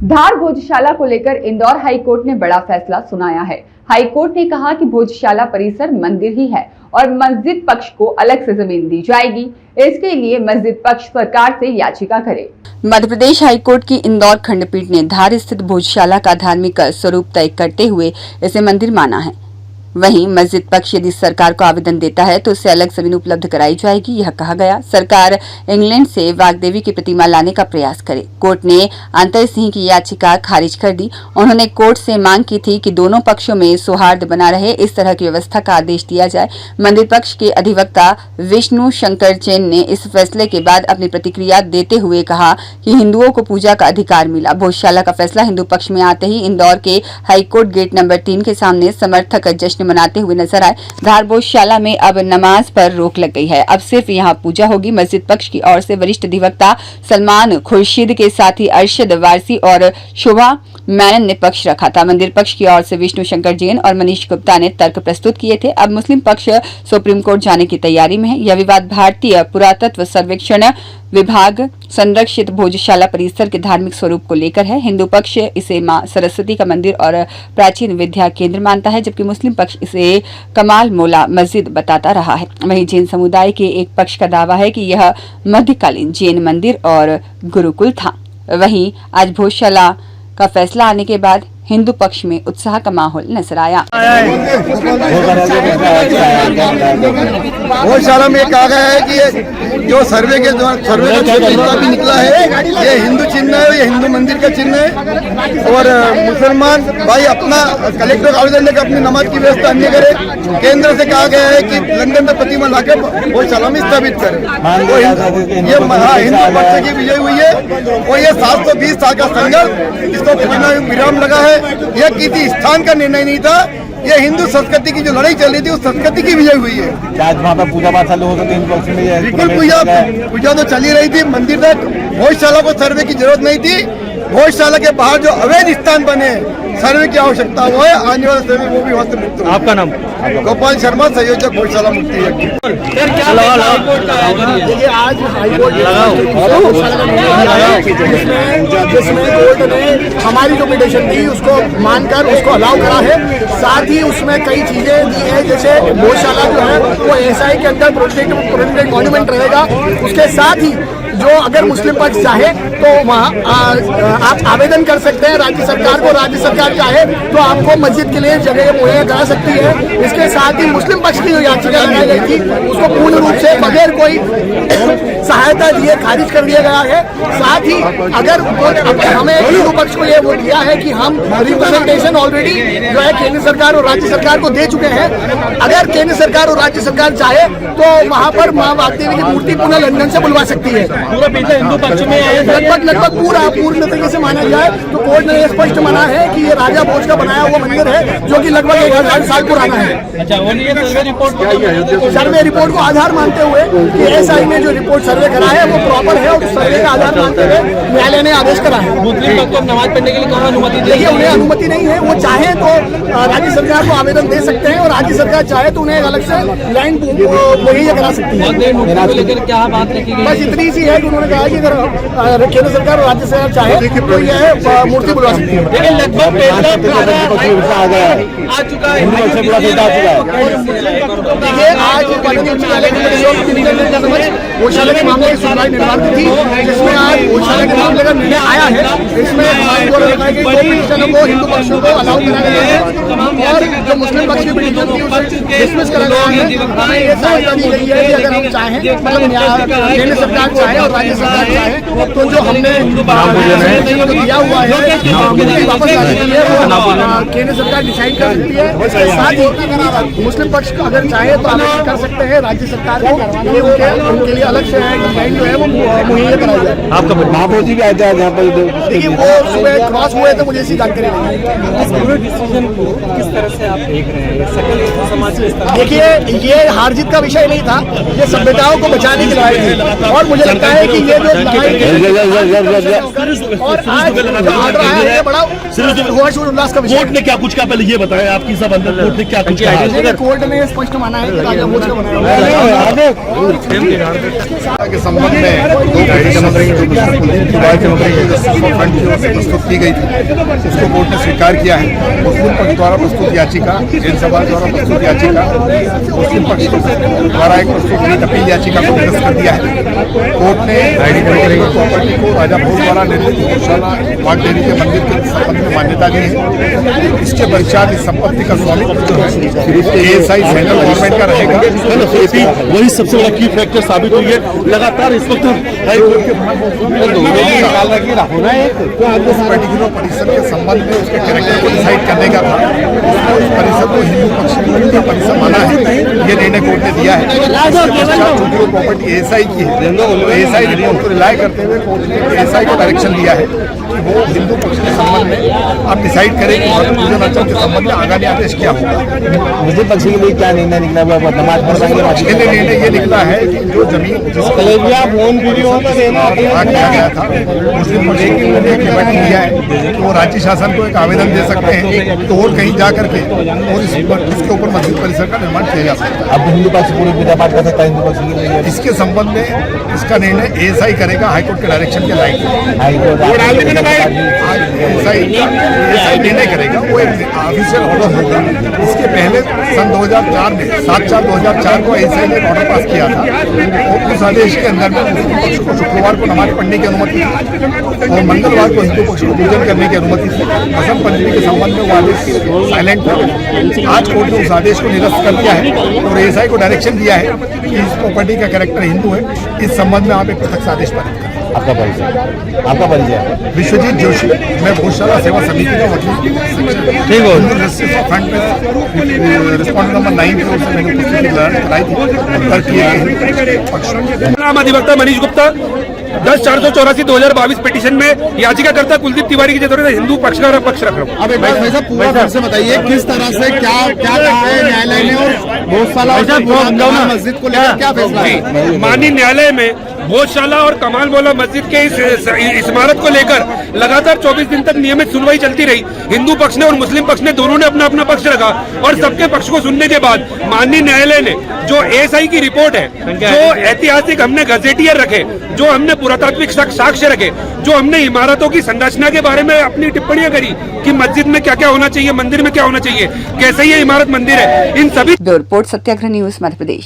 धार भोजशाला को लेकर इंदौर हाईकोर्ट ने बड़ा फैसला सुनाया है। हाईकोर्ट ने कहा कि भोजशाला परिसर मंदिर ही है और मस्जिद पक्ष को अलग से जमीन दी जाएगी। इसके लिए मस्जिद पक्ष सरकार से याचिका करे। मध्य प्रदेश हाईकोर्ट की इंदौर खंडपीठ ने धार स्थित भोजशाला का धार्मिक स्वरूप तय करते हुए इसे मंदिर माना है। वहीं मस्जिद पक्ष यदि सरकार को आवेदन देता है तो उसे अलग जमीन उपलब्ध कराई जाएगी। यह कहा गया। सरकार इंग्लैंड से वाग्देवी की प्रतिमा लाने का प्रयास करे। कोर्ट ने अंतर सिंह की याचिका खारिज कर दी। उन्होंने कोर्ट से मांग की थी कि दोनों पक्षों में सौहार्द बना रहे, इस तरह की व्यवस्था का आदेश दिया जाए। मंदिर पक्ष के अधिवक्ता विष्णु शंकर जैन ने इस फैसले के बाद अपनी प्रतिक्रिया देते हुए कहा कि हिंदुओं को पूजा का अधिकार मिला। भोजशाला का फैसला हिंदू पक्ष में आते ही इंदौर के हाईकोर्ट गेट नंबर 3 के सामने समर्थक जश्न मनाते हुए नजर आए। धार भोजशाला में अब नमाज पर रोक लग गई है। अब सिर्फ यहां पूजा होगी। मस्जिद पक्ष की ओर से वरिष्ठ अधिवक्ता सलमान खुर्शीद के साथ ही अरशद वारसी और शोभा मैनन ने पक्ष रखा था। मंदिर पक्ष की ओर से विष्णु शंकर जैन और मनीष गुप्ता ने तर्क प्रस्तुत किए थे। अब मुस्लिम पक्ष सुप्रीम कोर्ट जाने की तैयारी में है। यह विवाद भारतीय पुरातत्व सर्वेक्षण विभाग संरक्षित भोजशाला परिसर के धार्मिक स्वरूप को लेकर है। हिंदू पक्ष इसे मां सरस्वती का मंदिर और प्राचीन विद्या केंद्र मानता है, जबकि मुस्लिम पक्ष इसे कमाल मौला मस्जिद बताता रहा है। वहीं जैन समुदाय के एक पक्ष का दावा है कि यह मध्यकालीन जैन मंदिर और गुरुकुल था। वहीं आज भोजशाला का फैसला आने के बाद हिंदू पक्ष में उत्साह का माहौल नजर आया। भोजशाला में कहा गया है कि जो सर्वे का जितना भी निकला है ये हिंदू चिन्ह है, ये हिंदू मंदिर का चिन्ह है और मुसलमान भाई अपना कलेक्टर को आवेदन लेकर अपनी नमाज की व्यवस्था अन्य करे। केंद्र से कहा गया है कि लंदन में प्रतिमा लाकर भोजशाला में स्थापित करे। ये हिंदू पक्ष की विजय हुई है और ये 720 साल का संघर्ष जिसको विराम लगा है, यह किसी स्थान का निर्णय नहीं था। ये हिंदू संस्कृति की जो लड़ाई चल रही थी उस संस्कृति की विजय हुई है। आज वहाँ पर पूजा पाठ चालू हो सकती बिल्कुल पूजा तो चली रही थी मंदिर तक। भोजशाला को सर्वे की जरूरत नहीं थी। भोजशाला के बाहर जो अवैध स्थान बने सर्वे की आवश्यकता वो है। आने वाले समय वो भी वहाँ से मुक्त हो। आपका नाम? गोपाल शर्मा, संयोजक भोजशाला मुक्ति। देखिए आज हाईकोर्ट जिसमें कोर्ट ने हमारी जो पिटीशन थी उसको मानकर उसको अलाउ करा है। साथ ही उसमें कई चीजें दी है, जैसे भोजशाला जो है वो एसआई के अंदर प्रोटेक्टेड मॉन्यूमेंट रहेगा। उसके साथ ही जो अगर मुस्लिम पक्ष चाहे तो वहाँ आप आवेदन कर सकते हैं राज्य सरकार को। राज्य सरकार चाहे तो आपको मस्जिद के लिए जगह मुहैया करा सकती है। इसके साथ ही मुस्लिम पक्ष की जो याचिका लगाई गई थी उसको पूर्ण रूप से बगैर कोई सहायता दिए खारिज कर दिया गया है। साथ ही अगर हमें हिंदू पक्ष को ये वो दिया है कि हम रिप्रेजेंटेशन ऑलरेडी जो है केंद्र सरकार और राज्य सरकार को दे चुके हैं। अगर केंद्र सरकार और राज्य सरकार चाहे तो वहाँ पर मां वाग्देवी की मूर्ति पुनः लंदन से बुलवा सकती है। पूरा पीछे हिंदू पक्ष में लगभग पूर्ण तरीके से माना जाए तो कोर्ट ने स्पष्ट माना है कि ये राजा भोज का बनाया हुआ मंदिर है जो कि लगभग 1000 साल पुराना है। अच्छा, सर्वे रिपोर्ट को आधार मानते हुए कि एसआई ने जो रिपोर्ट सर्वे करा है वो प्रॉपर है और सर्वे का आधार मानते हुए न्यायालय ने आदेश करा है। मुस्लिम पक्ष को नमाज पढ़ने के लिए कहाँ अनुमति दी? देखिए उन्हें अनुमति नहीं है। वो चाहे तो राज्य सरकार को आवेदन दे सकते हैं और राज्य सरकार चाहे तो उन्हें अलग से लैंड मुहैया करा सकती है। क्या बात रखी गई? बस इतनी सी है कि उन्होंने कहा कि अगर केंद्र सरकार और राज्य सरकार चाहे तो यह मूर्ति बुलवा सकती है। लेकिन लगभग आ चुका है। देखिए आज भोजशाला के मामले की सुनवाई निर्धारित थी, जिसमें आज भोजशाला के मामले का निर्णय आया है। इसमें दो पिटीशनों को हिंदू पक्षों को अलाउ करा गया है और जो मुस्लिम पक्ष की पिटीशन थी उसे डिसमिस करा गया है। हमें ये सहायता दी गई है कि अगर हम चाहें मतलब केंद्र सरकार चाहे और राज्य सरकार चाहे तो जो हमने दिया हुआ है वापस ला सकती है, केंद्र सरकार डिसाइड कर सकती है। साथ ही मुस्लिम पक्ष को अगर चाहे तो आवेदन कर सकते हैं राज्य सरकार को, उनके लिए अलग से डिजाइन जो है वो मुहैया कराई जाए। आपका महापौर जी भी आए थे यहाँ पर? देखिए वो सुबह क्रॉस हुए थे, मुझे इसी जानकारी नहीं है। इस पूरे डिसीजन को किस तरह से आप देख रहे हैं? सकल समाज के देखिए ये हार जीत का विषय नहीं था, ये सभ्यताओं को बचाने की लड़ाई थी और मुझे लगता है कि ये जो लड़ाई और आज है, ये बड़ा हर्ष और उल्लास का विषय कोर्ट ने क्या कुछ कहा, पहले ये बताएं आपकी सब अंदर कोर्ट ने क्या कुछ कहा? है। कोर्ट ने स्पष्ट माना है कि राजा भोज का बनाया के संबंध में दो फ्रंट की ओर से प्रस्तुत की गई थी, उसको कोर्ट ने स्वीकार किया है। मुस्लिम पक्ष द्वारा प्रस्तुत याचिका, जैन सभा द्वारा प्रस्तुत याचिका, मुस्लिम पक्ष द्वारा एक प्रस्तुत अपील याचिका को निरस्त कर दिया है। कोर्ट ने प्रॉपर्टी को राजा भोज द्वारा निर्मित गौशाला वाघ डेयरी के मंदिर के संबंध में मान्यता दी है। इसके पश्चात इस संपत्ति का स्वामित्व ASI सेंट्रल गवर्नमेंट का रहेगा। वही सबसे बड़ा की फैक्टर साबित हुई है। लगातार इस वक्त हाईकोर्ट के पर्टिकुलर परिसर के संबंध में उसके कैरेक्टर को डिसाइड करने का था। उस परिसर को हिंदू पक्ष का परिसर माना है, ये निर्णय कोर्ट ने दिया है। चूंकि वो प्रॉपर्टी ASI की है, तो ASI रिपोर्ट को रिलाय करते हुए कोर्ट ने ASI को डायरेक्शन दिया है कि वो हिंदू पक्ष के संबंध में आप डिसाइड करें कि पूजन अर्चन के संबंध में आगामी आदेश क्या होगा। मुस्लिम पक्ष के लिए क्या निर्णय निकला? नमाज पढ़ पाएंगे? निर्णय ये निकला है कि जो जमीन फोन वीडियो किया गया था, मुस्लिम पक्ष ने दिया है तो वो राज्य शासन को एक आवेदन दे सकते हैं तो और कहीं जा करके और इसके ऊपर मस्जिद परिसर का निर्माण किया जा सकता है। अब हिंदू पक्ष पूरी पूजा पाठ कर सकता है हिंदू पक्ष के लिए? इसके संबंध में इसका निर्णय ASI करेगा हाईकोर्ट के डायरेक्शन के लाइट। ASI निर्णय करेगा, वो एक ऑफिशियल ऑर्डर होगा। इसके पहले सन 2004 में 7/4/2004 को ASI ने ऑर्डर पास किया था और उस आदेश के अंदर में मुस्लिम पक्ष को शुक्रवार को नमाज पढ़ने की अनुमति थी और मंगलवार को हिंदू पक्ष को पूजन करने की अनुमति थी। बसंत पंचमी के संबंध में वो आदेश साइलेंट था। आज कोर्ट ने उस आदेश को निरस्त कर दिया है और ASI को डायरेक्शन दिया है कि इस प्रॉपर्टी का कैरेक्टर हिंदू है, इस संबंध में आप एक पृथक आदेश पारित करें। आपका परिचय? विश्वजीत जोशी, मैं भोजशाला सेवा समिति का वकील। ठीक हो। फ्रंट में रिस्पॉन्ड नंबर 9 की ओर से मैंने उपस्थिति कराई थी। नाम अधिवक्ता मनीष गुप्ता 10/484/2022 पिटीशन में याचिकाकर्ता कुलदीप तिवारी की जरूरत हिंदू पक्ष का पक्ष रख रहा हूँ। अब भाई साहब पूरा फिर से बताइए किस तरह से क्या कहा है न्यायालय ने और भोजशाला मस्जिद को लेकर क्या फैसला है? माननीय न्यायालय में भोजशाला और कमाल मौला मस्जिद के इस इमारत को लेकर लगातार 24 दिन तक नियमित सुनवाई चलती रही। हिंदू पक्ष ने और मुस्लिम पक्ष ने दोनों ने अपना अपना पक्ष रखा और सबके पक्ष को सुनने के बाद माननीय न्यायालय ने जो ASI की रिपोर्ट है, जो ऐतिहासिक हमने गजेटियर रखे, जो हमने पुरातात्विक साक्ष्य रखे, जो हमने इमारतों की संरचना के बारे में अपनी टिप्पणियां करी कि मस्जिद में क्या क्या होना चाहिए, मंदिर में क्या होना चाहिए, कैसे ये इमारत मंदिर है, इन सभी। ब्यूरो रिपोर्ट, सत्याग्रह न्यूज, मध्य प्रदेश।